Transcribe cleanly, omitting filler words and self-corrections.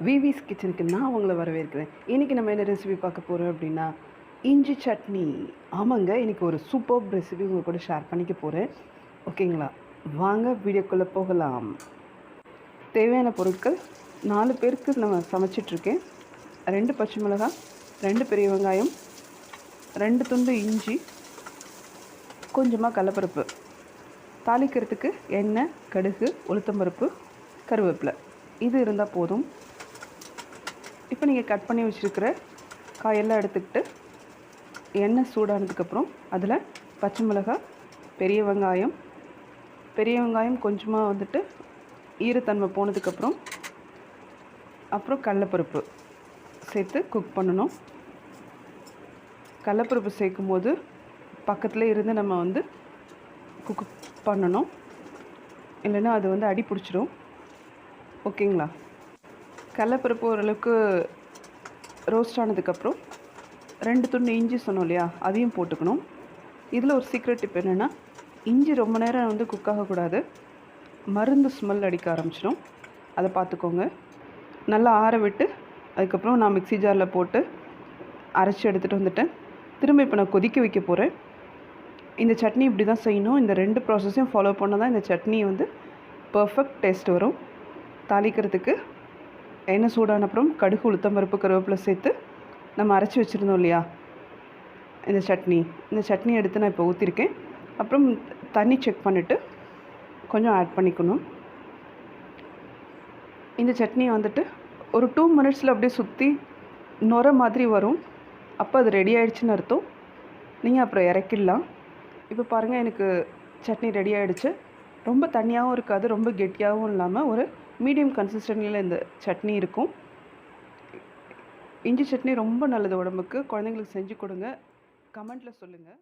விவிஸ் கிச்சனுக்கு நான் உங்களை வரவேற்கிறேன். இன்றைக்கி நம்ம என்ன ரெசிபி பார்க்க போகிறோம் அப்படின்னா, இஞ்சி சட்னி. ஆமாங்க, இன்றைக்கி ஒரு சூப்பர் ரெசிபி உங்கள் கூட ஷேர் பண்ணிக்க போகிறேன். ஓகேங்களா, வாங்க வீடியோக்குள்ளே போகலாம். தேவையான பொருட்கள் 4 பேருக்கு நம்ம சமைச்சிட்ருக்கேன். 2 பச்சை மிளகாய், 2 பெரிய வெங்காயம், 2 துண்டு இஞ்சி, கொஞ்சமாக கடலைப்பருப்பு, தாளிக்கிறதுக்கு எண்ணெய், கடுகு, உளுத்தம்பருப்பு, கருவேப்பிலை, இது இருந்தால் போதும். இப்போ நீங்கள் கட் பண்ணி வச்சுருக்கிற காயெல்லாம் எடுத்துக்கிட்டு எண்ணெய் சூடானதுக்கப்புறம் அதில் பச்சை மிளகாய், பெரிய வெங்காயம் கொஞ்சமாக வந்துட்டு ஈரத்தன்மை போனதுக்கப்புறம் அப்புறம் கடலைப்பருப்பு சேர்த்து குக் பண்ணணும். கடலைப்பருப்பு சேர்க்கும் போது பக்கத்தில் இருந்து நம்ம வந்து குக் பண்ணணும், இல்லைன்னா அது அடி பிடிச்சிடும். ஓகேங்களா, கடலைப்பருப்பு ஓரளவுக்கு ரோஸ்ட் ஆனதுக்கப்புறம் 2 துண்டு இஞ்சி சொன்னோம் இல்லையா, அதையும் போட்டுக்கணும். இதில் ஒரு சீக்ரெட் டிப் என்னென்னா, இஞ்சி ரொம்ப நேரம் குக் ஆகக்கூடாது, மருந்து ஸ்மெல் அடிக்க ஆரம்பிச்சிடும். அதை பார்த்துக்கோங்க. நல்லா ஆற விட்டு அதுக்கப்புறம் நான் மிக்ஸி ஜாரில் போட்டு அரைச்சி எடுத்துகிட்டு வந்துட்டேன். திரும்ப இப்போ நான் கொதிக்க வைக்க போகிறேன். இந்த சட்னி இப்படி தான் செய்யணும். இந்த 2 ப்ராசஸையும் ஃபாலோ பண்ணால் தான் இந்த சட்னி பர்ஃபெக்ட் டேஸ்ட் வரும். தாளிக்கிறதுக்கு எண்ணெய் சூடான அப்புறம் கடுகு, உளுத்தம்பருப்பு, கருவேப்பிலை சேர்த்து நம்ம அரைச்சி வச்சுருந்தோம் இல்லையா இந்த சட்னி எடுத்து நான் இப்போ ஊற்றிருக்கேன். அப்புறம் தண்ணி செக் பண்ணிவிட்டு கொஞ்சம் ஆட் பண்ணிக்கணும். இந்த சட்னி ஒரு 2 மினிட்ஸில் அப்படியே சுற்றி நுர மாதிரி வரும். அப்போ அது ரெடி ஆகிடுச்சின்னு அர்த்தம். நீங்கள் அப்புறம் இறக்கிடலாம். இப்போ பாருங்கள், எனக்கு சட்னி ரெடி ஆகிடுச்சு. ரொம்ப தண்ணியாகவும் இருக்காது, ரொம்ப கெட்டியாகவும் இல்லாமல் ஒரு மீடியம் கன்சிஸ்டன்சியில் இந்த சட்னி இருக்கும். இஞ்சி சட்னி ரொம்ப நல்லது உடம்புக்கு. குழந்தைங்களுக்கு செஞ்சு கொடுங்க, கமெண்ட்டில் சொல்லுங்கள்.